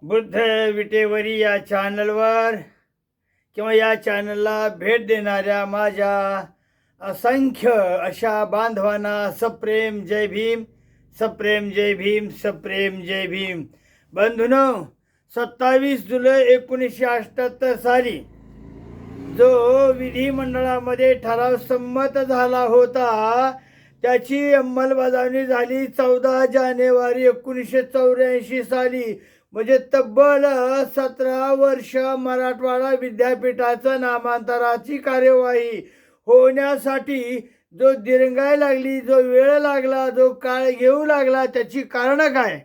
बुद्ध विटेवरी या चॅनलवर किंवा या चॅनलला भेट देणाऱ्या माझ्या असंख्य अशा बांधवांना सप्रेम जय भीम, सप्रेम जय भीम, सप्रेम जय भीम. बंधूंनो, 27 जुलै 1978 साली जो विधिमंडळामध्ये ठराव संमत झाला होता त्याची अंमलबजावणी झाली 14 जानेवारी 1984 साली. म्हणजे तब्बल 17 वर्ष मराठवाडा विद्यापीठाचं नामांतराची कार्यवाही होण्यासाठी जो दिरंगाई लागली, जो वेळ लागला, जो काळ घेऊ लागला, त्याची कारणं काय?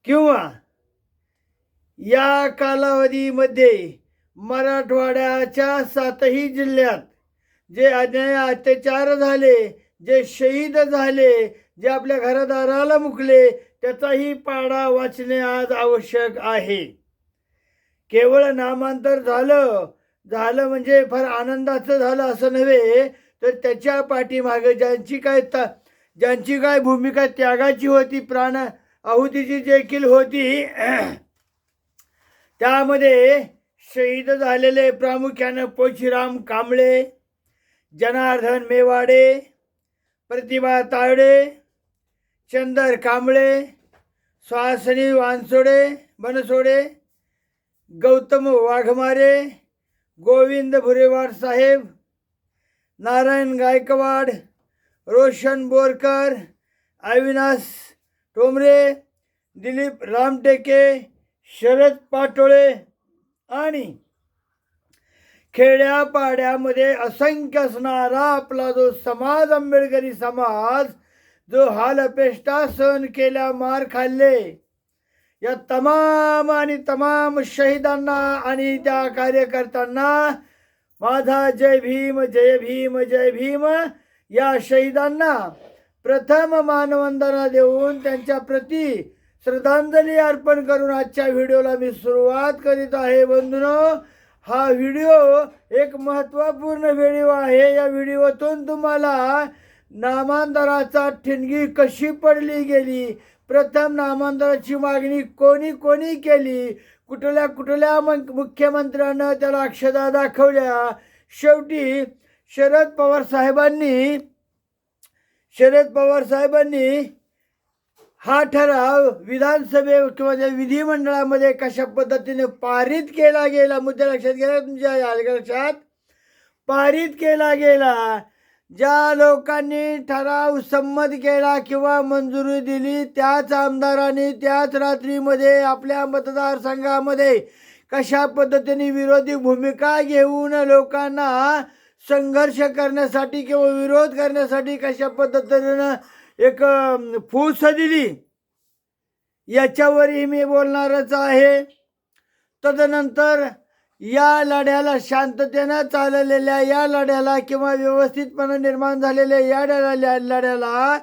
किंवा या कालावधीमध्ये मराठवाड्याच्या 7ही जिल्ह्यात जे अन्याय अत्याचार झाले, जे शहीद झाले, जे आपल्या घरदाराला मुकले, त्याचाही पाढा वाचणे आज आवश्यक आहे. केवळ नामांतर झालं म्हणजे फार आनंदाचं झालं असं नव्हे, तर त्याच्या पाठीमागे ज्यांची काय भूमिका त्यागाची होती, प्राण आहुतीची देखील होती, त्यामध्ये शहीद झालेले प्रामुख्यानं पोचीराम कांबळे, जनार्दन मेवाडे, प्रतिभा तावडे, चंदर कांबळे, सुहासिनी बनसोडे, गौतम वाघमारे, गोविंद भुरेवाड साहेब, नारायण गायकवाड, रोशन बोरकर, अविनाश टोमरे, दिलीप रामटेके, शरद पाटोळे आणि खेड्यापाड्यामध्ये असंख्य असणारा आपला जो समाज, आंबेडकरी समाज, जो हालअपेष्टा सहन केल्या, मार खाल्ले, या तमाम शहीदांना आणि त्या कार्यकर्त्यांना माझा जय भीम, जय भीम, जय भीम. या शहीदांना प्रथम मानवंदना देऊन त्यांच्या प्रती श्रद्धांजली अर्पण करून आजच्या व्हिडिओला मी सुरुवात करीत आहे. बंधूंनो, हा व्हिडिओ एक महत्त्वपूर्ण व्हिडिओ आहे. या व्हिडिओतून तुम्हाला नामांतराचा ठिणगी कशी पडली गेली, प्रथम नामांतराची मागणी कोणी केली, कुठल्या मुख्यमंत्र्यानं त्याला अक्षता दाखवल्या, शेवटी शरद पवार साहेबांनी हा ठराव विधानसभे किंवा विधिमंडळामध्ये कशा पद्धतीने पारित केला गेला, मुद्दा लक्षात गेला तुमच्या लक्षात, पारित केला गेला. ज्या लोकांनी ठराव संमत केला किंवा मंजुरी दिली त्याच आमदारांनी त्याच रात्रीमध्ये आपल्या मतदारसंघामध्ये कशा पद्धतीने विरोधी भूमिका घेऊन लोकांना संघर्ष करण्यासाठी किंवा विरोध करण्यासाठी कशा पद्धतीनं एक फूस दिली, याच्यावरही मी बोलणारच आहे. तदनंतर या लढ्याला, शांततेनं चाललेल्या या लढ्याला किंवा व्यवस्थितपणे निर्माण झालेल्या या लढ्याला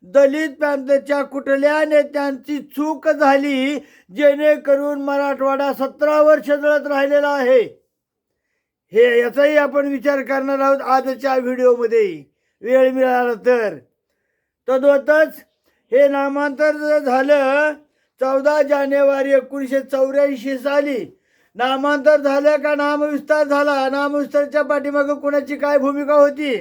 दलित पॅंथरच्या कुठल्या नेत्यांची चूक झाली जेणेकरून मराठवाडा 17 वर्ष जळत राहिलेला आहे, हे याचाही आपण विचार करणार आहोत आजच्या व्हिडिओमध्ये वेळ मिळाला तर. तद्वतच हे नामांतर झालं 14 जानेवारी 1984 साली. नामांतर झालं का नामविस्तार झाला? नामविस्तारच्या पाठीमागे कोणाची काय भूमिका होती?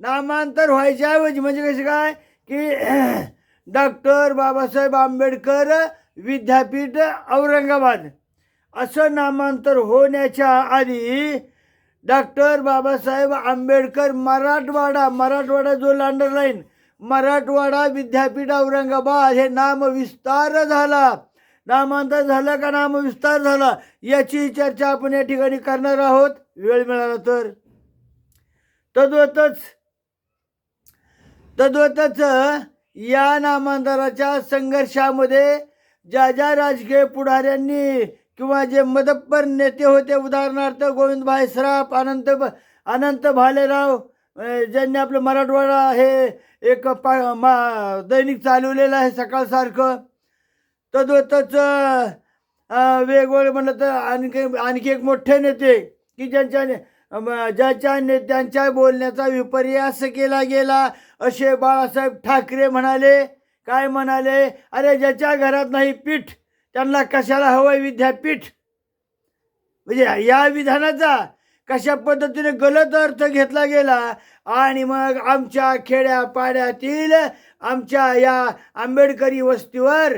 नामांतर व्हायच्याऐवजी म्हणजे कसे काय की डॉक्टर बाबासाहेब आंबेडकर विद्यापीठ औरंगाबाद असं नामांतर होण्याच्या आधी डॉक्टर बाबासाहेब आंबेडकर मराठवाडा जो अंडरलाईन मराठवाडा विद्यापीठ औरंगाबाद हे नामविस्तार झाला. नामांतर झालं का नामविस्तार झाला याची चर्चा आपण या ठिकाणी करणार आहोत वेळ मिळाला तर. तद्वतच या नामांतराच्या संघर्षामध्ये ज्या राजकीय पुढाऱ्यांनी किंवा जे मदतपर नेते होते, उदाहरणार्थ गोविंदभाई सराफ, अनंत भालेराव, ज्यांनी आपलं मराठवाडा हे एक दैनिक चालवलेलं आहे सकाळसारखं. तद्वतच वेगवेगळे म्हणलं तर आणखी एक मोठे नेते की ज्याच्या नेत्यांच्या बोलण्याचा विपर्यास केला गेला असे बाळासाहेब ठाकरे म्हणाले, काय म्हणाले, अरे ज्याच्या घरात नाही पीठ त्यांना कशाला हवंय विद्यापीठ. म्हणजे या विधानाचा कशा पद्धतीने गलत अर्थ घेतला गेला आणि मग आमच्या खेड्यापाड्यातील आमच्या या आंबेडकरी वस्तीवर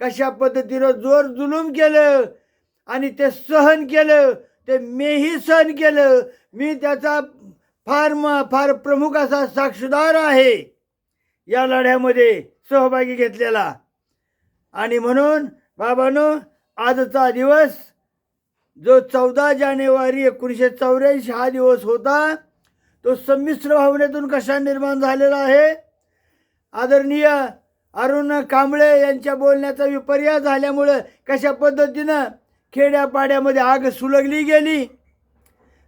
कशा पद्धतीनं जोर जुलूम केलं आणि ते सहन केलं. ते मीही सहन केलं. मी त्याचा फार प्रमुख असा साक्षीदार आहे या लढ्यामध्ये सहभागी घेतलेला. आणि म्हणून बाबांनो, आजचा दिवस जो 14 जानेवारी 1984 हा दिवस होता, तो संमिश्र भावनेतून कशा निर्माण झालेला आहे. आदरणीय अरुण कांबळे यांच्या बोलण्याचा विपर्यास झाल्यामुळं कशा पद्धतीनं खेड्यापाड्यामध्ये आग सुलगली गेली.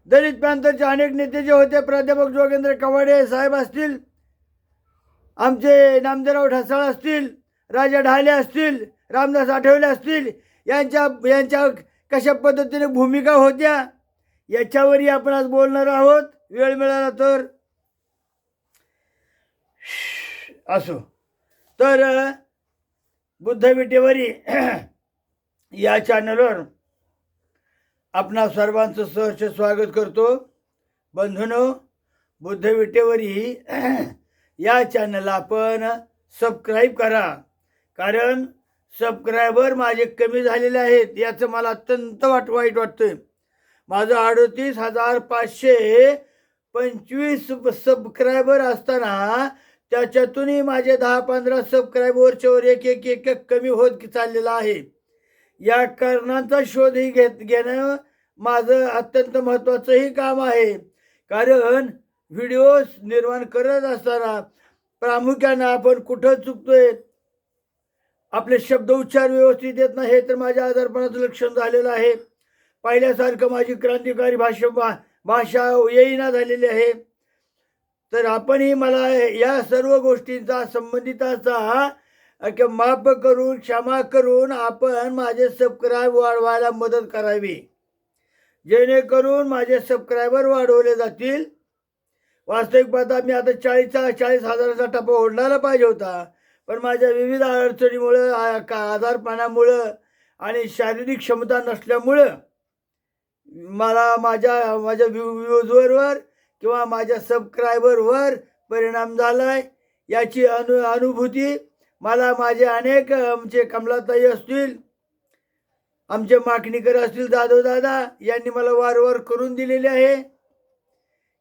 दलित प्रांताचे अनेक नेते जे होते, प्राध्यापक जोगेंद्र कवाडे साहेब असतील, आमचे नामदेवराव ढसाळ असतील, राजा ढाले असतील, रामदास आठवले असतील, यांच्या कशा पद्धतीने भूमिका होत्या याच्यावरही आपण आज बोलणार आहोत, वेळ मिळाला तर. असो तर बुद्ध विटेवरी या चॅनलवर आपणा सर्वांचं सहर्ष स्वागत करतो. बंधूंनो, बुद्ध विटेवरी या चॅनलला आपण सबस्क्राईब करा, कारण सबस्क्रायबर माझे कमी झालेले आहेत याचं मला अत्यंत वाईट वाटतं. माझं 38,525 सबस्क्रायबर असताना त्याच्यातूनही माझे 10-15 सबस्क्रायबरच्या वर एक कमी होत चाललेलं आहे. या कारणांचा शोधही घेणं माझं अत्यंत महत्त्वाचंही काम आहे. कारण व्हिडिओ निर्माण करत असताना प्रामुख्यानं आपण कुठं चुकतोय, आपले शब्द उच्चार व्यवस्थित येत नाही, हे तर माझ्या आजारपणाचं लक्षण झालेलं आहे. पहिल्यासारखं माझी क्रांतिकारी भाषा येईना झालेली आहे. तर आपणही मला या सर्व गोष्टींचा संबंधिताचा माफ करून क्षमा करून आपण माझे सबस्क्राईब वाढवायला मदत करावी, जेणेकरून माझे सबस्क्रायबर वाढवले जातील. वास्तविक पाहता मी आता 40,000चा टप्पा ओढलायला पाहिजे होता, पण माझ्या विविध अडचणीमुळं, आजारपणामुळं आणि शारीरिक क्षमता नसल्यामुळं मला माझ्या व्ह्यूजवर किंवा माझ्या सबस्क्रायबरवर परिणाम झालाय. याची अनुभूती मला माझे अनेक, आमचे कमलाताई असतील, आमचे माकणीकर असतील, जाधव दादा यांनी मला वारंवार करून दिलेले आहे.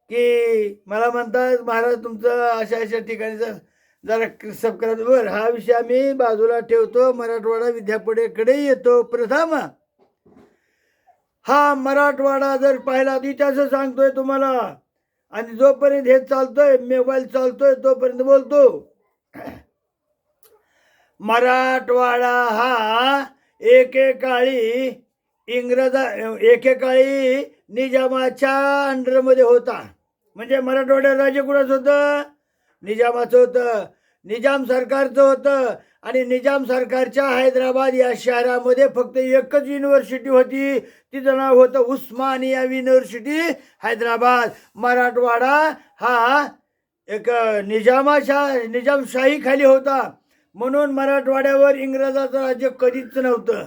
की मला म्हणतात, महाराज तुमचं अशा ठिकाणी जरा सबस्क्रायबर, हा विषय आम्ही बाजूला ठेवतो, मराठवाडा विद्यापीठाकडे येतो. प्रथम हा मराठवाडा जर पाहिला इतिहास सांगतोय तुम्हाला, आणि जोपर्यंत हे चालतोय, मोबाईल चालतोय, तोपर्यंत बोलतो. मराठवाडा हा एकेकाळी निजामाच्या अंडरमध्ये होता. म्हणजे मराठवाड्यात राज्य कुणाचं होतं? निजामाचं होतं, निजाम सरकारचं होतं. आणि निजाम सरकारच्या हैदराबाद या शहरामध्ये फक्त एकच युनिव्हर्सिटी होती, तिचं नाव होतं उस्मानिया युनिव्हर्सिटी हैदराबाद. मराठवाडा हा एक निजामशाही खाली होता, म्हणून मराठवाड्यावर इंग्रजाचं राज्य कधीच नव्हतं.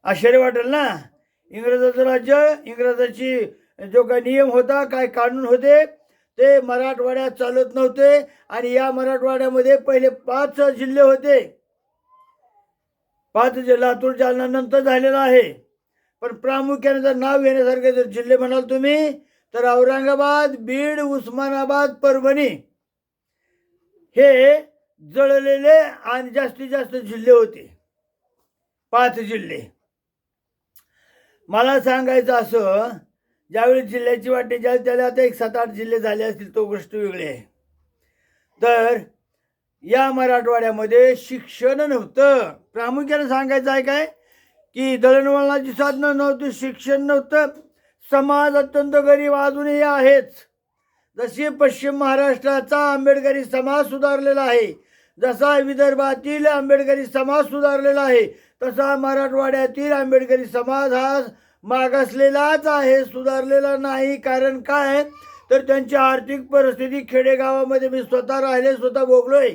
आश्चर्य वाटेल ना. इंग्रजाचं राज्य, इंग्रजाची जो काही नियम होता, काय कानून होते, ते मराठवाड्यात चालत नव्हते. आणि या मराठवाड्यामध्ये पहिले 5 जिल्हे होते. 5 जिल्हे, लातूर जालना नंतर झालेला आहे. पण प्रामुख्याने जर नाव घेण्यासारखे जर जिल्हे म्हणाल तुम्ही, तर औरंगाबाद, बीड, उस्मानाबाद, परभणी हे जळलेले आणि जास्तीत जास्त जिल्हे होते. 5 जिल्हे. मला सांगायचं असं, ज्यावेळी जिल्ह्याची वाटणी झाली त्याला आता 7-8 जिल्हे झाले असतील, तो गोष्ट वेगळी आहे. तर या मराठवाड्यामध्ये शिक्षण नव्हतं. प्रामुख्याने सांगायचं आहे काय, की दळणवळणाची साधनं नव्हती, शिक्षण नव्हतं, समाज अत्यंत गरीब अजूनही आहेच. जशी पश्चिम महाराष्ट्राचा आंबेडकरी समाज सुधारलेला आहे, जसा विदर्भातील आंबेडकरी समाज सुधारलेला आहे, तसा मराठवाड्यातील आंबेडकरी समाज हा मागासलेलाच आहे, सुधारलेला नाही. कारण काय, तर त्यांची आर्थिक परिस्थिती, खेडेगावामध्ये मी स्वतः राहिले, स्वतः भोगलोय,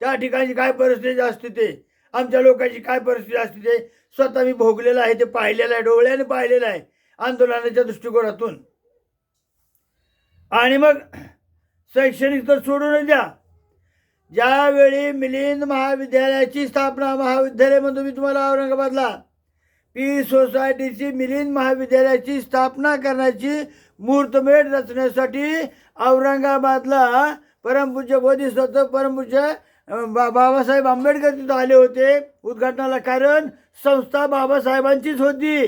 त्या ठिकाणी काय परिस्थिती असते ते, आमच्या लोकांची काय परिस्थिती असते ते स्वतः मी भोगलेलं आहे, ते पाहिलेलं आहे, डोळ्याने पाहिलेलं आहे आंदोलनाच्या दृष्टिकोनातून. आणि मग शैक्षणिक तर सोडून द्या, ज्यावेळी मिलिंद महाविद्यालयाची स्थापना, महाविद्यालय म्हणतो मी तुम्हाला औरंगाबादला, पीस सोसायटीची मिलिंद महाविद्यालयाची स्थापना करण्याची मुहूर्तमेढ रचण्यासाठी औरंगाबादला परमपूज्य बोधिसत्व परमपूज्य बाबासाहेब आंबेडकर तिथं आले होते उद्घाटनाला. कारण संस्था बाबासाहेबांचीच होती,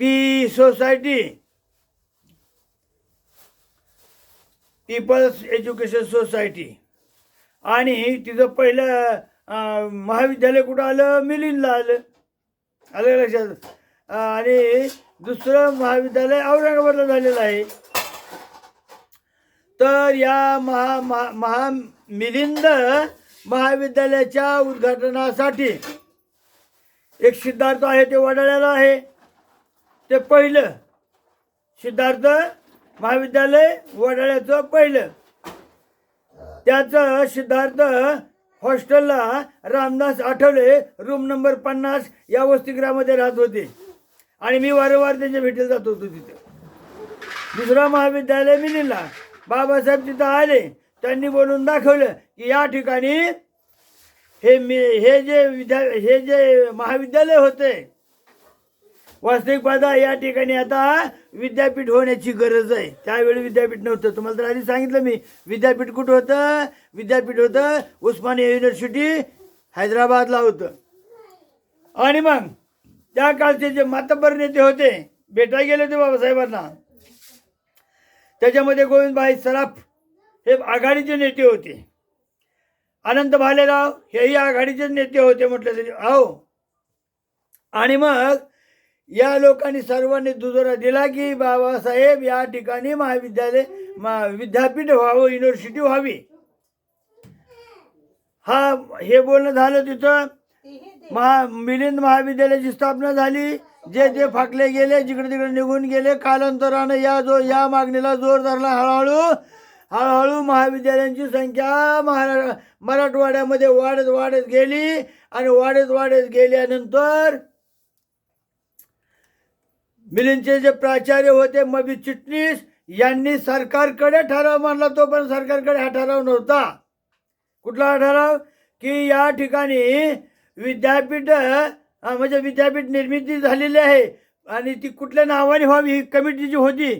P society, People's education society. आणि तिथं पहिलं महाविद्यालय कुठं आलं, मिलिंदला आलं, आलं लक्षात. आणि दुसरं महाविद्यालय औरंगाबादला झालेलं आहे. तर या मिलिंद महाविद्यालयाच्या उद्घाटनासाठी एक सिद्धार्थ आहे, ते वडाळ्याला आहे. ते पहिलं सिद्धार्थ महाविद्यालय वडाळ्याचं पहिलं. त्याचं सिद्धार्थ हॉस्टेलला रामदास आठवले रूम नंबर 50 या वसतिगृहामध्ये राहत होते. आणि मी वारंवार त्यांच्या भेटीला जात होतो तिथे. दुसरं महाविद्यालय मिलिंदला बाबासाहेब तिथं आले, त्यांनी बोलून दाखवलं की या ठिकाणी हे जे महाविद्यालय होते वास्तविक पाहता या ठिकाणी आता विद्यापीठ होण्याची गरज आहे. त्यावेळी विद्यापीठ नव्हतं. तुम्हाला तर आधी सांगितलं मी, विद्यापीठ कुठं होतं, विद्यापीठ होतं उस्मानिया युनिव्हर्सिटी हैदराबादला होतं. आणि मग त्या काळचे जे मातब्बर नेते होते, भेटायला गेले होते बाबासाहेबांना, त्याच्यामध्ये गोविंदभाई सराफ हे आघाडीचे नेते होते, अनंत भालेराव हेही आघाडीचे नेते होते म्हटलं तरी हो. आणि मग या लोकांनी सर्वांनी दुजोरा दिला की बाबासाहेब या ठिकाणी महाविद्यालय विद्यापीठ व्हावं, युनिव्हर्सिटी व्हावी. हे बोलणं झालं. तिथं मिलिंद महाविद्यालयाची स्थापना झाली. जे फाकले गेले, जिकडे तिकडे निघून गेले. कालांतरानं या मागणीला जोर धरला. हळूहळू महाविद्यालयांची संख्या मराठवाड्यामध्ये वाढत गेली. आणि वाढत गेल्यानंतर मिलिंदचे जे प्राचार्य होते मबी चिटणीस यांनी सरकारकडे ठराव मांडला. तो पण सरकारकडे हा ठराव नव्हता. कुठला हा ठराव की या ठिकाणी विद्यापीठ म्हणजे विद्यापीठ निर्मिती झालेली आहे आणि ती कुठल्या नावाने व्हावी ही कमिटी जी होती,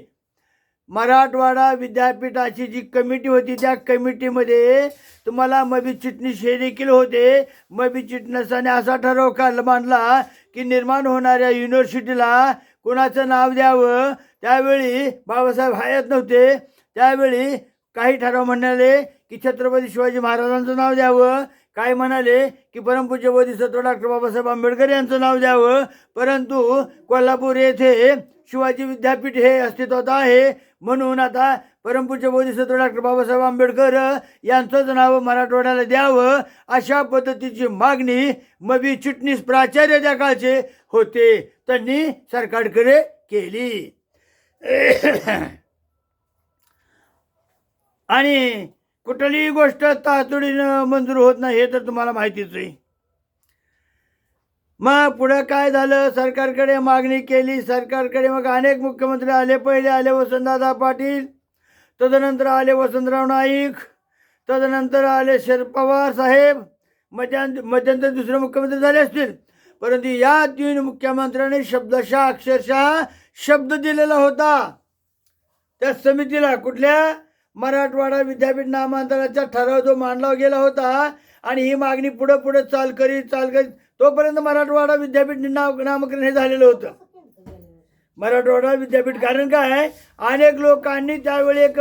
मराठवाडा विद्यापीठाची जी कमिटी होती, त्या कमिटीमध्ये तुम्हाला मबी चिटणीस हे देखील होते. मबी चिटणीसाने असा ठराव मांडला की निर्माण होणाऱ्या युनिव्हर्सिटीला कोणाचं नाव द्यावं. त्यावेळी बाबासाहेब हयात नव्हते. त्यावेळी काही ठराव म्हणाले की छत्रपती शिवाजी महाराजांचं नाव द्यावं, काय म्हणाले की परमपूज्य बोधिसत्व डॉक्टर बाबासाहेब आंबेडकर यांचं नाव द्यावं. परंतु कोल्हापूर येथे शिवाजी विद्यापीठ हे अस्तित्वात आहे, म्हणून आता परमपूज्य बोधिसत्व डॉक्टर बाबासाहेब आंबेडकर यांचंच नाव मराठवाड्याला द्यावं, अशा पद्धतीची मागणी मबी चिटणीस प्राचार्य त्या काळचे होते, त्यांनी सरकारकडे केली. आणि कुठलीही गोष्ट तातडीनं मंजूर होत नाही हे तर तुम्हाला माहितीच आहे. मग पुढं काय झालं, सरकारकडे मागणी केली. सरकारकडे मग अनेक मुख्यमंत्री आले. पहिले आले वसंतदादा पाटील, तदनंतर आले वसंतराव नाईक, तदनंतर आले शरद पवार साहेब, मध्यंतर दुसरे मुख्यमंत्री झाले असतील. परंतु या 3 मुख्यमंत्र्यांनी शब्दशः अक्षरशः शब्द दिलेला होता त्या समितीला. कुठल्या, मराठवाडा विद्यापीठ नामांतराचा ठराव जो मांडला गेला होता आणि ही मागणी पुढे चाल करीत तोपर्यंत मराठवाडा विद्यापीठ नामकरण हे झालेलं होतं. मराठवाडा विद्यापीठ. कारण काय, अनेक लोकांनी त्यावेळी एक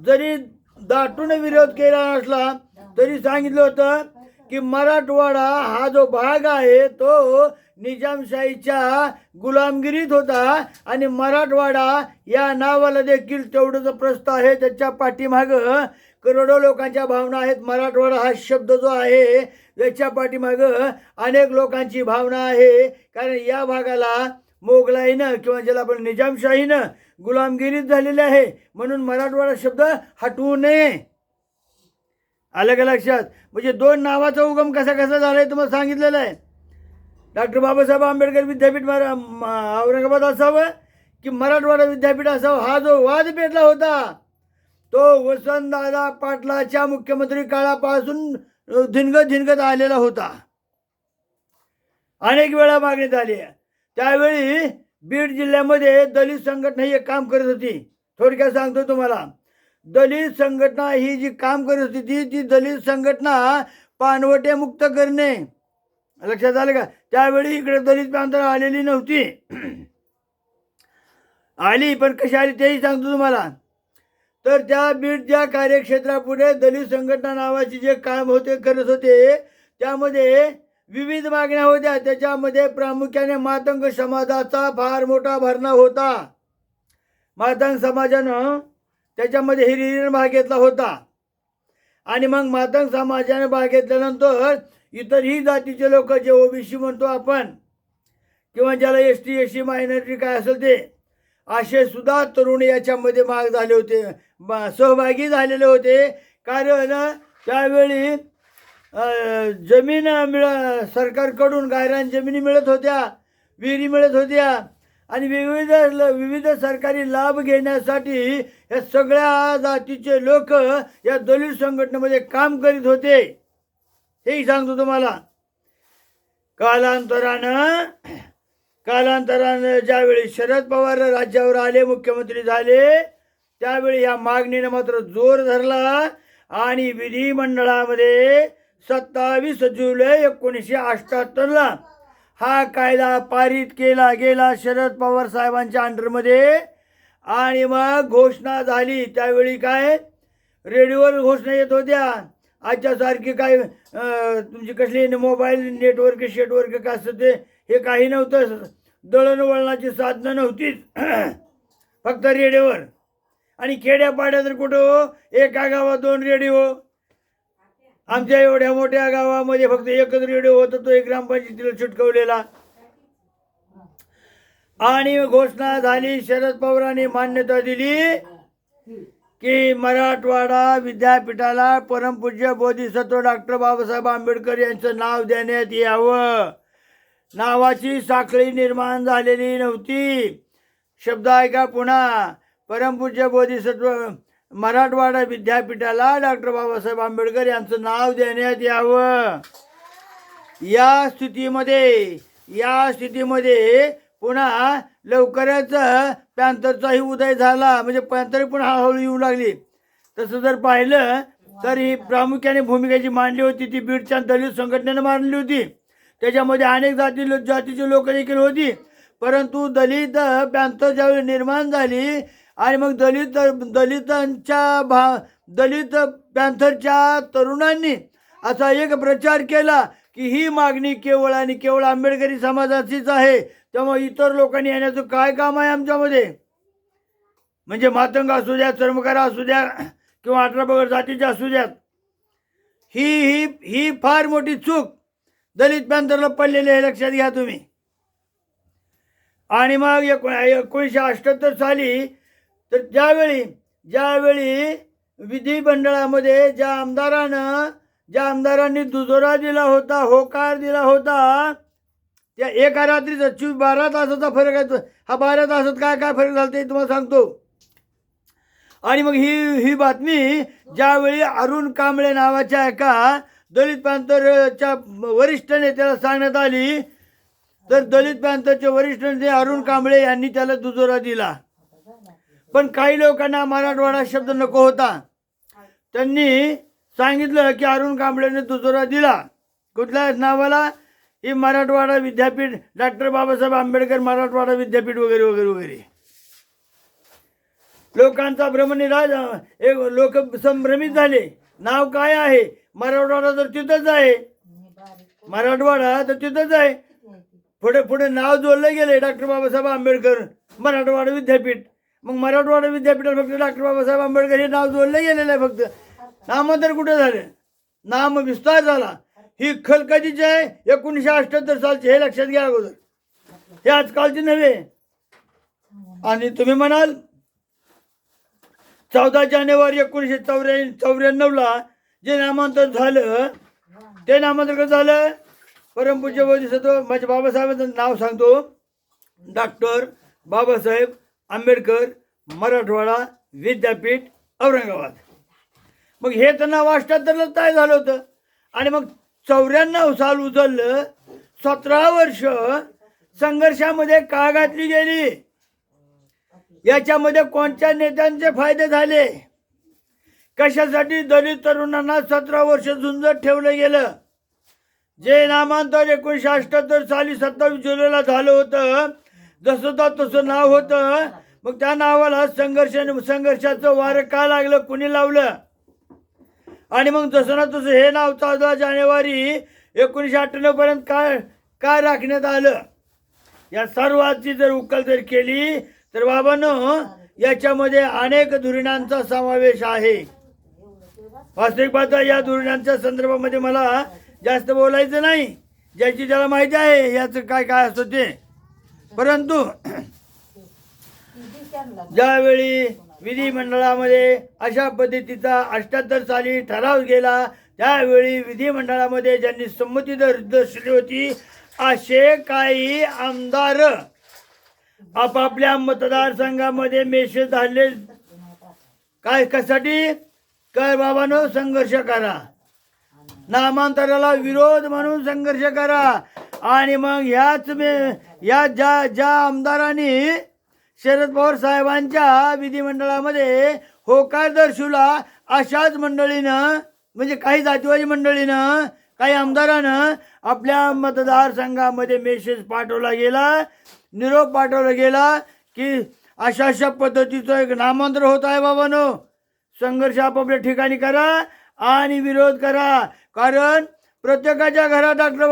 जरी दाटून विरोध केला नसला तरी सांगितलं होतं की मराठवाडा हा जो भाग आहे तो निजामशाहीच्या गुलामगिरीत होता आणि मराठवाडा या नावाला देखील तेवढंच प्रस्थ आहे. त्याच्या पाठीमागं करोडो लोकांच्या भावना आहेत. मराठवाडा हा शब्द जो आहे याच्या पाठीमागं अनेक लोकांची भावना आहे. कारण या भागाला मोगलाईनं किंवा ज्याला आपण निजामशाहीनं गुलामगिरीत झालेले आहे, म्हणून मराठवाडा शब्द हटवू नये. आलं का लक्षात? म्हणजे दोन नावाचा उगम कसा कसा झालाय तुम्हाला सांगितलेलं आहे. डॉक्टर बाबासाहेब आंबेडकर विद्यापीठ औरंगाबाद असावं की मराठवाडा विद्यापीठ असावं, हा जो वाद पेटला होता तो वसंतदादा पाटलाच्या मुख्यमंत्री काळापासून धिनगत आलेला होता. अनेक वेळा मागण्यात आली. त्यावेळी बीड जिल्ह्यामध्ये दलित संघटना ही एक काम करत होती. थोडक्यात सांगतो तुम्हाला, दलित संघटना ही जी काम करत होती ती दलित संघटना पानवटे मुक्त करणे. लक्षात आलं का? त्यावेळी इकडे दलित प्रांत आलेली नव्हती. आली पण कशी आली तेही सांगतो तुम्हाला. तर त्या बीडच्या कार्यक्षेत्रापुढे दलित संघटना नावाचे जे काम होते करत होते त्यामध्ये विविध मागण्या होत्या. त्याच्यामध्ये प्रामुख्याने मातंग समाजाचा फार मोठा भरणा होता. मातंग समाजानं त्याच्यामध्ये हिरिरीने भाग घेतला होता. आणि मग मातंग समाजाने भाग घेतल्यानंतर इतरही जातीचे लोक जे ओबीसी म्हणतो आपण किंवा ज्याला एसटी एससी मायनॉरिटी काय असेल ते असे सुद्धा तरुण याच्यामध्ये भाग झाले होते, सहभागी झालेले होते. कारण त्यावेळी जमीन सरकारकडून गायरान जमिनी मिळत होत्या, विहिरी मिळत होत्या आणि विविध सरकारी लाभ घेण्यासाठी या सगळ्या जातीचे लोक या दलित संघटनेमध्ये काम करीत होते. हेही सांगतो तुम्हाला. कालांतरानं ज्यावेळी शरद पवार राज्यावर आले, मुख्यमंत्री झाले, त्यावेळी या मागणीने मात्र जोर धरला आणि विधिमंडळामध्ये 27 जुलै 1978 हा कायदा पारित केला गेला शरद पवार साहेबांच्या अंडरमध्ये. आणि मग घोषणा झाली. त्यावेळी काय रेडिओवर घोषणा येत होत्या. आजच्यासारखी काय तुमची कसली मोबाईल नेटवर्क शेटवर्क का असतं ते हे काही नव्हतं. दळणवळणाची साधनं नव्हतीच, फक्त रेडिओवर. आणि खेड्यापाड्यात तर कुठं एका गावात 2 रेडिओ. आमच्या एवढ्या मोठ्या गावामध्ये फक्त एकच रेडिओ होता, तो एक ग्रामपंचायतीला चिटकवलेला. आणि घोषणा झाली, शरद पवारांनी मान्यता दिली की मराठवाडा विद्यापीठाला परमपूज्य बोधिसत्व डॉक्टर बाबासाहेब आंबेडकर यांचं नाव देण्यात यावं. नावाची साखळी निर्माण झालेली नव्हती. शब्द ऐका पुन्हा, परमपूज्य बोधिसत्व मराठवाडा विद्यापीठाला डॉक्टर बाबासाहेब आंबेडकर यांचं नाव देण्यात यावं. या स्थितीमध्ये पुन्हा लवकरच पॅन्थरचाही उदय झाला. म्हणजे पॅन्थर पण हळूहळू येऊ लागली. तसं जर पाहिलं तर ही प्रामुख्याने भूमिका जी मांडली होती ती बीडच्या दलित संघटनेनं मांडली होती. त्याच्यामध्ये अनेक जातीचे लोक देखील होती. परंतु दलित पॅन्थर ज्यावेळी निर्माण झाली आणि मग दलित पॅन्थरच्या तरुणांनी असा एक प्रचार केला की ही मागणी केवळ आणि केवळ आंबेडकरी समाजाचीच आहे, त्यामुळे इतर लोकांनी येण्याचं काय काम आहे आमच्यामध्ये. म्हणजे मातंग असू द्या, चर्मकार असू द्या किंवा 18 पगड जातीचे असू द्यात, ही फार मोठी चूक दलित पॅन्थरला पडलेली आहे, लक्षात घ्या तुम्ही. आणि मग 1978 साली तर ज्यावेळी विधिमंडळामध्ये ज्या आमदारांनी दुजोरा दिला होता, होकार दिला होता, त्या एका रात्रीचा 12 तासाचा फरक आहे. हा 12 तासात काय काय फरक झाला ते तुम्हाला सांगतो. आणि मग ही बातमी ज्यावेळी अरुण कांबळे नावाच्या एका दलित पॅन्थरच्या वरिष्ठ नेत्याला सांगण्यात आली, तर दलित पॅन्थरचे वरिष्ठ नेते अरुण कांबळे यांनी त्याला दुजोरा दिला. पण काही लोकांना मराठवाडा शब्द नको होता. त्यांनी सांगितलं की अरुण कांबळेने दुजोरा दिला. कुठल्या नावाला? ही मराठवाडा विद्यापीठ, डॉक्टर बाबासाहेब आंबेडकर मराठवाडा विद्यापीठ वगैरे वगैरे वगैरे. लोकांचा भ्रमनिराज, लोक संभ्रमित झाले. नाव काय आहे? मराठवाडा तर तिथंच आहे, मराठवाडा तर तिथंच आहे. पुढे नाव जोडलं गेले डॉक्टर बाबासाहेब आंबेडकर मराठवाडा विद्यापीठ. मग मराठवाडा विद्यापीठात फक्त डॉक्टर बाबासाहेब आंबेडकर हे नाव जोडलं गेलेलं आहे. फक्त नामांतर कुठे झालं? नाम विस्तार झाला. ही खल कधीची आहे? 1978 सालची. हे लक्षात घ्या अगोदर, हे आजकालचे नव्हे. आणि तुम्ही म्हणाल 14 जानेवारी 1994 ला जे नामांतर झालं ते नामांतर कसं झालं? परमपूज्य बोधिसत्व माझ्या बाबासाहेबांचं नाव सांगतो, डॉक्टर बाबासाहेब आंबेडकर मराठवाडा विद्यापीठ औरंगाबाद. मग हे तर नाव अष्ट्याहत्तरला तयार झालं होतं आणि मग 94 साल उचललं. 17 वर्ष संघर्षामध्ये का घातली गेली? याच्यामध्ये कोणत्या नेत्यांचे फायदे झाले? कशासाठी दलित तरुणांना 17 वर्ष झुंजत ठेवलं गेलं? जे नामांतर 1978 साली 27 जुलैला झालं होतं, जसं तसं नाव होतं. मग त्या नावाला संघर्षाचं वारं का लागलं? कुणी लावलं? आणि मग जसं ना तसं हे नाव 14 जानेवारी 1998 पर्यंत काय राखण्यात आलं? या सर्वांची जर उकल जर केली तर बाबांनो, याच्यामध्ये अनेक धोरणांचा समावेश आहे. वास्तविक पाहता या धोरणांच्या संदर्भामध्ये मला जास्त बोलायचं नाही, ज्याची ज्याला माहिती आहे याचं काय काय असतं ते. परंतु ज्यावेळी विधिमंडळामध्ये अशा पद्धतीचा 78 साली ठराव गेला, त्यावेळी विधिमंडळामध्ये ज्यांनी संमती दर्शवली होती असे काही आमदार आपापल्या मतदारसंघामध्ये मेसेज धाडले. काय कशासाठी? काय बाबांनो, संघर्ष करा, नामांतराला विरोध म्हणून संघर्ष करा. आणि मग या ज्या आमदारांनी शरद पवार साहेबांच्या विधिमंडळामध्ये होकार दर्शवला, अशाच मंडळीनं, म्हणजे काही जातीवादी मंडळीनं, काही आमदारानं आपल्या मतदारसंघामध्ये मेसेज पाठवला गेला, निरोप पाठवला गेला की अशा पद्धतीचं एक नामांतर होत आहे बाबांनो, संघर्ष आपापल्या ठिकाणी करा आणि विरोध करा. कारण प्रत्येकाच्या घरात डॉक्टर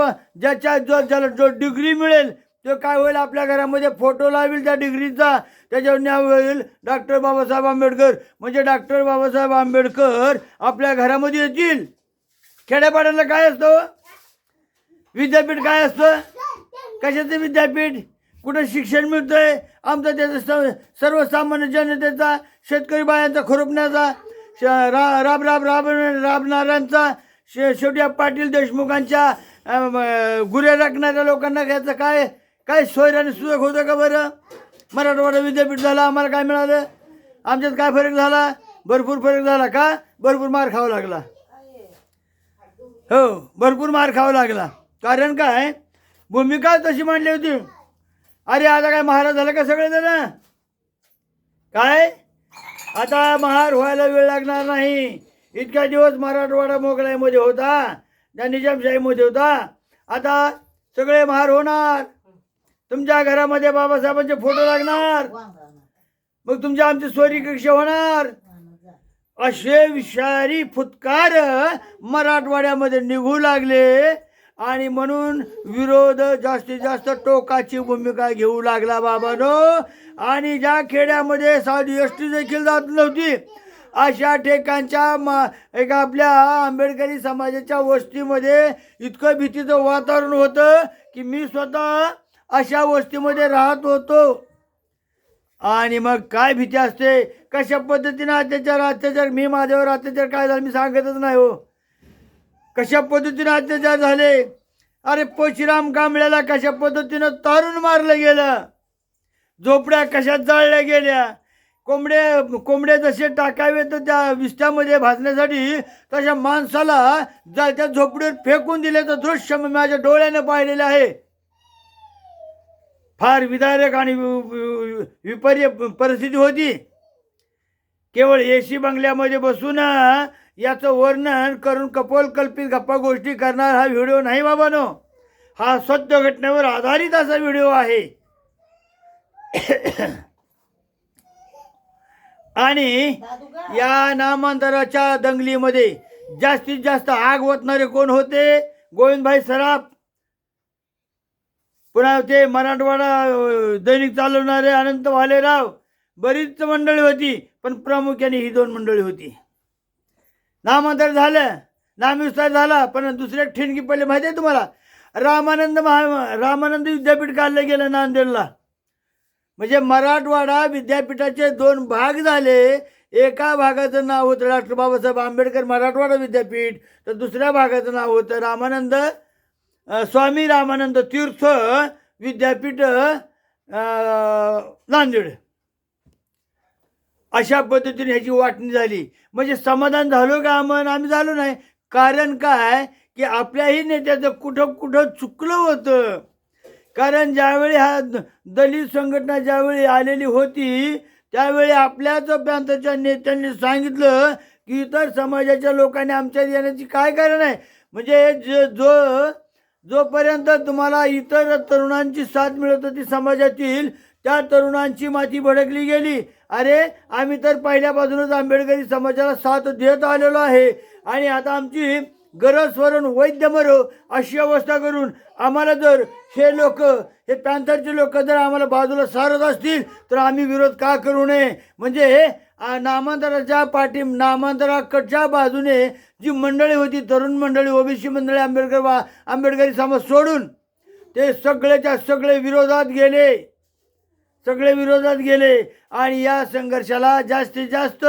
ज्याला जो डिग्री मिळेल तो काय होईल, आपल्या घरामध्ये फोटो लावेल त्या डिग्रीचा, त्याच्यावर नाव होईल डॉक्टर बाबासाहेब आंबेडकर. म्हणजे डॉक्टर बाबासाहेब आंबेडकर आपल्या घरामध्ये येतील. खेड्यापाड्याला काय असतं? विद्यापीठ काय असतं? कशाचं विद्यापीठ? कुठं शिक्षण मिळतंय? आमचं त्याचं सर्वसामान्य जनतेचा, शेतकरी बायांचा, खुरपण्याचा, राबणाऱ्यांचा, शेवटी पाटील देशमुखांच्या गुरे राखणाऱ्या लोकांना घ्यायचं काय सोय आणि सुयोग होतं का बरं? मराठवाडा विद्यापीठ झालं, आम्हाला काय मिळालं? आमच्यात काय फरक झाला? भरपूर फरक झाला. का? भरपूर मार खावा लागला. हो, भरपूर मार खावा लागला. कारण काय? भूमिका तशी मांडली होती. अरे आता काय महाराज झालं का सगळे जण? काय आता महार व्हायला वेळ लागणार नाही. इतक्या दिवस मराठवाडा मोगलाईमध्ये होता, त्या निजामशाहीमध्ये होता, आता सगळे महार होणार. तुमच्या घरामध्ये बाबासाहेबांचे फोटो लागणार, मग तुमच्या आमचे सोयरी कक्ष होणार. असे विषारी फुतकार मराठवाड्यामध्ये निघू लागले आणि म्हणून विरोध जास्तीत जास्त टोकाची भूमिका घेऊ लागला बाबांनो. आणि ज्या खेड्यामध्ये साधी एसटी देखील जात नव्हती, अशा ठिकाणच्या एका आपल्या आंबेडकरी समाजाच्या वस्तीमध्ये इतकं भीतीचं वातावरण होतं की मी स्वतः अशा वस्तीमध्ये राहत होतो. आणि मग काय भीती असते, कशा पद्धतीने अत्याचार मी माझ्यावर अत्याचार काय झालं मी सांगतच नाही हो. कशा पद्धतीने अत्याचार झाले. अरे पोशीराम कांबळ्याला कशा पद्धतीनं तारून मारलं गेलं, झोपड्या कशा जाळल्या गेल्या, कोंबडे जसे टाकावे तर त्या विष्ट्यामध्ये भाजण्यासाठी तशा माणसाला त्या झोपडीवर फेकून दिल्याचं दृश्य मी माझ्या डोळ्यानं पाहिलेलं आहे. फार विदारक आणि विपर्य परिस्थिती होती. केवळ एसी बंगल्यामध्ये बसून याचं वर्णन करून कपोलकल्पित गप्पा गोष्टी करणार हा व्हिडिओ नाही बाबानो. हा सत्य घटनेवर आधारित असा व्हिडिओ आहे. आणि या नामांतराच्या दंगलीमध्ये जास्तीत जास्त आग ओतणारे कोण होते? गोविंदभाई सराफ, पुन्हा ते मराठवाडा दैनिक चालवणारे अनंत भालेराव, बरीच मंडळी होती, पण प्रामुख्याने ही दोन मंडळी होती. नामांतर झालं, नामविस्तार झाला, पण दुसऱ्या ठिणगी पडले माहिती आहे तुम्हाला? रामानंद विद्यापीठ काढलं गेलं नांदेडला. म्हणजे मराठवाडा विद्यापीठाचे दोन भाग झाले. एका भागाचं नाव होतं डॉक्टर बाबासाहेब आंबेडकर मराठवाडा विद्यापीठ, तर दुसऱ्या भागाचं नाव होतं स्वामी रामानंद तीर्थ विद्यापीठ नांदेड. अशा पद्धतीने ह्याची वाटणी झाली. म्हणजे समाधान झालो का आम्ही झालो नाही. कारण काय की आपल्याही नेत्याचं कुठं कुठं चुकलं होतं. कारण ज्यावेळी हा दलित संघटना ज्यावेळी आलेली होती त्यावेळी आपल्याच प्रांताच्या नेत्यांनी सांगितलं की इतर समाजाच्या लोकांनी आमच्यात येण्याची काय कारण आहे. म्हणजे जोपर्यंत तुम्हाला इतर तरुणांची साथ मिळत होती समाजातील, त्या तरुणांची माती भडकली गेली. अरे आम्ही तर पहिल्यापासूनच आंबेडकरी समाजाला साथ देत आलेलो आहे आणि आता आमची गरज स्वरून वैद्य मरो अशी अवस्था करून आम्हाला जर हे पॅन्थरचे लोक जर आम्हाला बाजूला सारत असतील तर आम्ही विरोध का करू नये. म्हणजे नामांतराकडच्या बाजूने जी मंडळी होती, तरुण मंडळी, ओबीसी मंडळी, आंबेडकरी समाज सोडून ते सगळेच्या सगळे विरोधात गेले आणि या संघर्षाला जास्तीत जास्त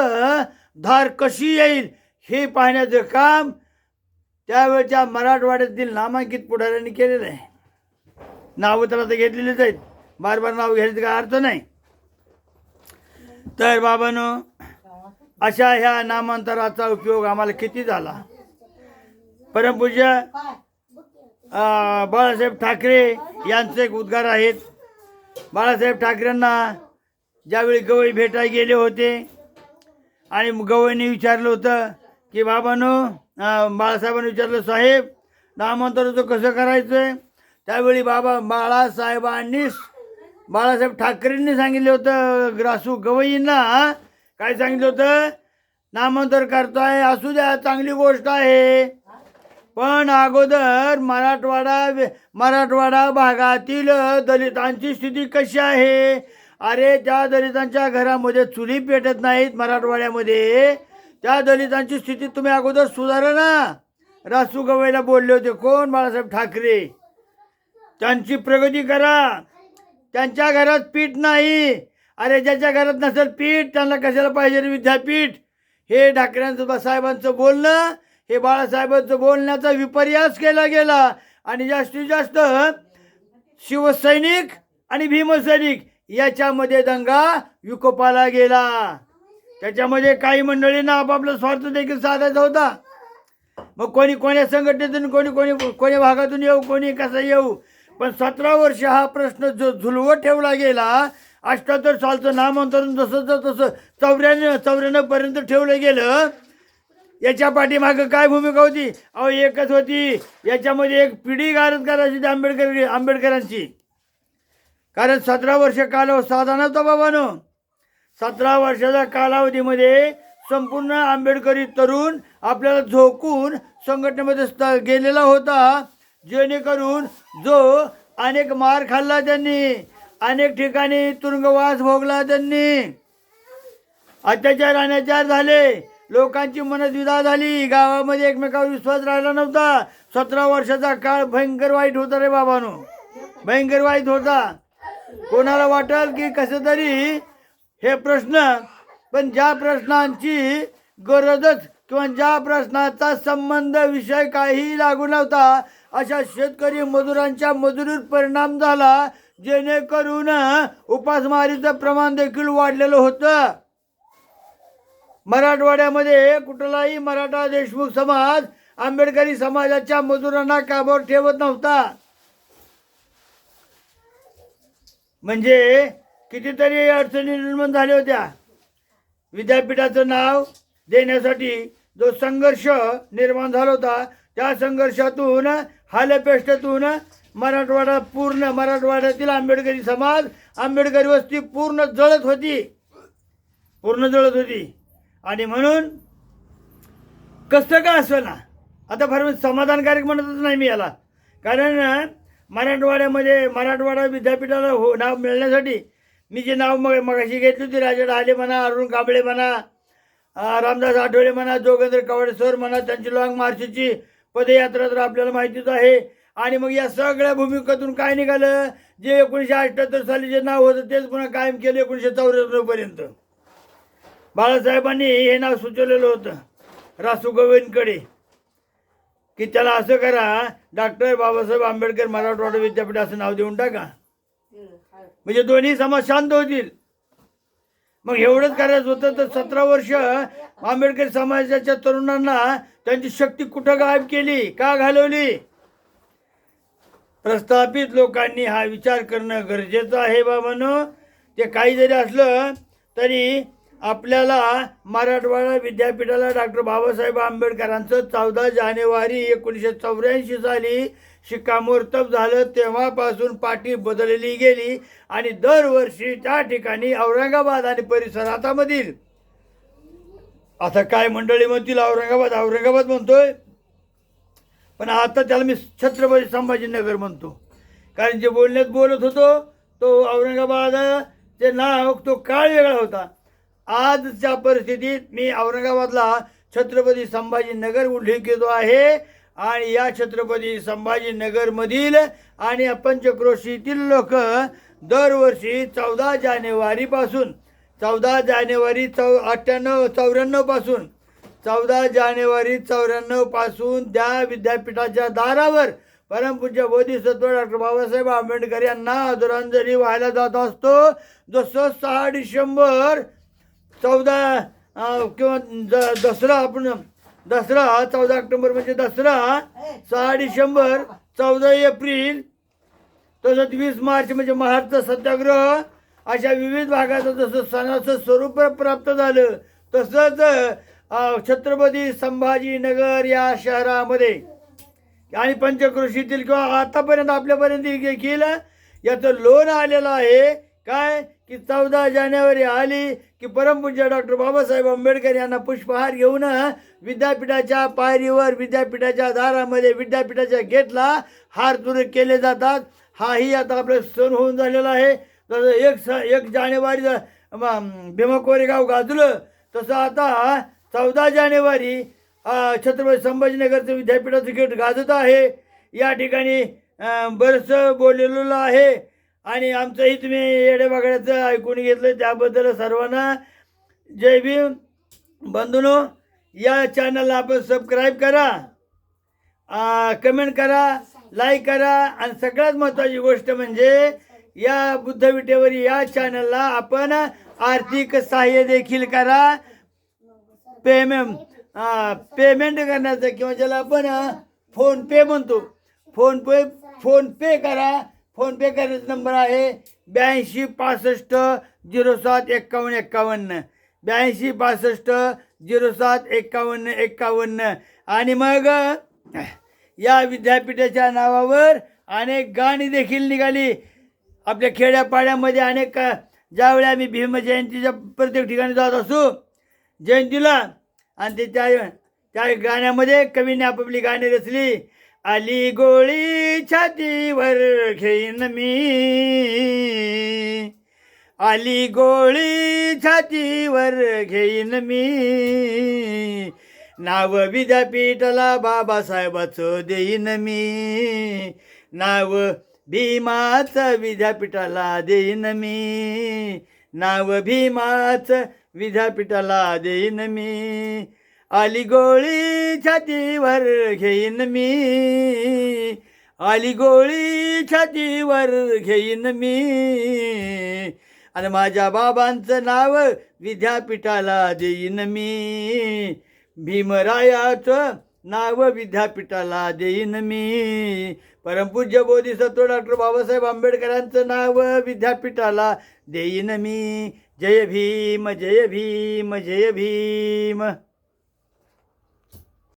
धार कशी येईल हे पाहण्याचं काम त्यावेळच्या मराठवाड्यातील नामांकित पुढाऱ्यांनी केलेलं आहे. नावं तर आता घेतलेलीच आहेत, बार बार नाव घ्यायचं काय अर्थ नाही. तर बाबांनो, अशा ह्या नामांतराचा उपयोग आम्हाला किती झाला. परमपूज्य बाळासाहेब ठाकरे यांचे एक उद्गार आहेत. बाळासाहेब ठाकरेंना ज्यावेळी गवई भेटायला गेले होते आणि गवईने विचारलं होतं की बाबांनो, बाळासाहेबांनी विचारलं, साहेब नामांतराचं कसं करायचं. त्यावेळी बाळासाहेब ठाकरेंनी सांगितलं होतं ग्रासू गवईंना, काय सांगितलं होतं, नामांतर करताय असू द्या, चांगली गोष्ट आहे, पण अगोदर मराठवाडा भागातील दलितांची स्थिती कशी आहे. अरे त्या दलितांच्या घरामध्ये चुली पेटत नाहीत मराठवाड्यामध्ये, त्या दलितांची स्थिती तुम्ही अगोदर सुधारा ना. रासू गवईला बोलले होते कोण, बाळासाहेब ठाकरे. त्यांची प्रगती करा. त्यांच्या घरात पीठ नाही. अरे ज्याच्या घरात नसेल पीठ त्यांना कशाला पाहिजे विद्यापीठ. हे ठाकरेंचं साहेबांचं बोलणं, हे बाळासाहेबांचं बोलण्याचा विपर्यास केला गेला आणि जास्तीत जास्त शिवसैनिक आणि भीमसैनिक याच्यामध्ये दंगा विकोपाला गेला. त्याच्यामध्ये काही मंडळींना आपापला स्वार्थ देखील साधायचा होता. मग कोणी कोण्या संघटनेतून, कोणी भागातून येऊ, कोणी कसा येऊ, पण 17 वर्ष हा प्रश्न जो झुलवत ठेवला गेला. 78 सालचं नामांतरण तसं 94 पर्यंत ठेवलं गेलं. याच्या पाठीमागं काय भूमिका होती. एकच होती, याच्यामध्ये एक पिढी गारद करायची आंबेडकरांची. कारण 17 वर्ष कालावधी साधा नव्हता बाबांनो. 17 वर्षाच्या कालावधीमध्ये संपूर्ण आंबेडकरी तरुण आपल्याला झोकून संघटनेमध्ये गेलेला होता. जेणेकरून जो अनेक मार खाल्ला त्यांनी, अनेक ठिकाणी तुरुंगवास भोगला त्यांनी, अत्याचार झाले, लोकांची मनद्विधा झाली, गावामध्ये एकमेकावर विश्वास राहिला नव्हता. 17 वर्षाचा काळ भयंकर वाईट होता रे बाबांनो, भयंकर वाईट होता. कोणाला वाटेल की कसं तरी हे प्रश्न, पण ज्या प्रश्नांची गरजच किंवा ज्या प्रश्नाचा संबंध विषय काही लागू नव्हता अशा शेतकरी मजुरांच्या मजुरीवर परिणाम झाला. जेणेकरून उपासमारीचं प्रमाण देखील वाढलेलं होतं. मराठवाड्यामध्ये कुठलाही मराठा देशमुख समाज आंबेडकरी समाजाच्या मजुरांना काबावर ठेवत नव्हता. म्हणजे कितीतरी अडचणी निर्माण झाल्या होत्या. विद्यापीठाचं नाव देण्यासाठी जो संघर्ष निर्माण झाला होता, त्या संघर्षातून हालपेष्टातून मराठवाड्यातील आंबेडकरी समाज, आंबेडकरी वस्ती पूर्ण जळत होती. आणि म्हणून कसं का असं ना, आता फार समाधानकारक म्हणतच नाही मी याला. कारण मराठवाडा विद्यापीठाला नाव मिळण्यासाठी मी जे नाव मगाशी घेतली होती, राजा ढाले म्हणा, अरुण कांबळे म्हणा, रामदास आठवले म्हणा, जोगेंद्र कवाडे सर म्हणा, त्यांची लॉंग मार्चची पदयात्रा तर आपल्याला माहितीच आहे. आणि मग या सगळ्या भूमिकेतून काय निघालं, जे 1978 साली जे नाव होतं तेच पुन्हा कायम केलं 1994 पर्यंत. बाळासाहेबांनी हे नाव सुचवलेलं होतं रासू गवईंकडे की त्याला असं करा, डॉक्टर बाबासाहेब आंबेडकर मराठवाडा विद्यापीठ असं नाव देऊन टाका, म्हणजे दोन्ही समाज शांत होतील. मग एवढंच करायचं होतं तर 17 वर्ष आंबेडकर समाजाच्या तरुणांना त्यांची शक्ती कुठं गायब केली, का घालवली? प्रस्थापित लोकांनी हा विचार करणं गरजेचं आहे बाबांनो. ते काही जरी असलं तरी आपल्याला मराठवाडा विद्यापीठाला डॉक्टर बाबासाहेब आंबेडकरांचं 14 जानेवारी 1984 साली शिक्कामोर्तब झालं. तेव्हापासून पाठी बदलली गेली आणि दरवर्षी त्या ठिकाणी औरंगाबाद आणि परिसरामधील, आता काय मंडळी म्हणतील औरंगाबाद म्हणतोय, पण आता त्याला मी छत्रपती संभाजीनगर म्हणतो, कारण जे बोलण्यात बोलत होतो तो औरंगाबादचे नाव तो काळ वेगळा होता. आजच्या परिस्थितीत मी औरंगाबादला छत्रपती संभाजीनगर उल्लेख केलो आहे आणि या छत्रपती संभाजीनगरमधील आणि पंचक्रोशीतील लोक दरवर्षी 14 जानेवारीपासून 14 जानेवारी 1894 पासून 14 जानेवारी 94 पासून त्या विद्यापीठाच्या दारावर परमपूज्य बोधिसत्व डॉक्टर बाबासाहेब आंबेडकर यांना आदरांजली व्हायला जात असतो. जसं 6 डिसेंबर 14 किंवा दसरा, आपण दसरा 14 ऑक्टोबर म्हणजे दसरा, 6 डिसेंबर, 14 एप्रिल, तसंच 20 मार्च म्हणजे महाराष्ट्र सत्याग्रह, अशा विविध भागाचं जसं सणाचं स्वरूप प्राप्त झालं तसंच छत्रपती संभाजीनगर या शहरामध्ये आणि पंचक्रोशीतील किंवा आतापर्यंत आपल्यापर्यंत देखील याचं लोन आलेलं आहे. काय की 14 जानेवारी आली की परमपूज्य डॉक्टर बाबासाहेब आंबेडकर यांना पुष्पहार घेऊन विद्यापीठाच्या पायरीवर, विद्यापीठाच्या दारामध्ये, विद्यापीठाच्या गेटला हार तुरे केले जातात. हाही आता आपलं सण होऊन झालेला आहे. जसं 1 जानेवारी भीमा कोरेगाव गाजलं तसं आता 14 जानेवारी छत्रपती संभाजीनगरचं विद्यापीठाचं गेट गाजत आहे. या ठिकाणी बरंचसं बोललेलं आहे आणि आमचंही तुम्ही येडेबागड्याचं ऐकून घेतलं, त्याबद्दल सर्वांना जय भीम. बंधूंनो, या चॅनलला आपण सबस्क्राईब करा, कमेंट करा, लाईक करा आणि सगळ्यात महत्त्वाची गोष्ट म्हणजे या बुद्धविटेवर या चॅनलला आपण आर्थिक सहाय्य देखील करा. पेमेंट करण्याचं किंवा ज्याला आपण फोनपे म्हणतो, फोनपे करा. फोनपे करण्याचा नंबर आहे 82 65 07 51 51, 82 65 07 51 51. आणि मग या विद्यापीठाच्या नावावर अनेक गाणी देखील निघाली आपल्या खेड्यापाड्यामध्ये. अनेक ज्यावेळी आम्ही भीम जयंतीच्या प्रत्येक ठिकाणी जात असू जयंतीला, आणि ते त्या गाण्यामध्ये कवीने आपापली गाणी रचली. आली गोळी छातीवर घेईन मी, आली गोळी छातीवर घेईन मी, नाव विद्यापीठाला बाबासाहेबाचं देईन मी, नाव भीमाचं विद्यापीठाला देईन मी, नाव भीमाचं विद्यापीठाला देईन मी. आली गोळी छातीवर घेईन मी, आली गोळी छातीवर घेईन मी, आणि माझ्या बाबांचं नाव विद्यापीठाला देईन मी, भीमरायाचं नाव विद्यापीठाला देईन मी, परमपूज्य बोधिसत्व डॉक्टर बाबासाहेब आंबेडकरांचं नाव विद्यापीठाला देईन मी. जय भीम, जय भीम, जय भीम.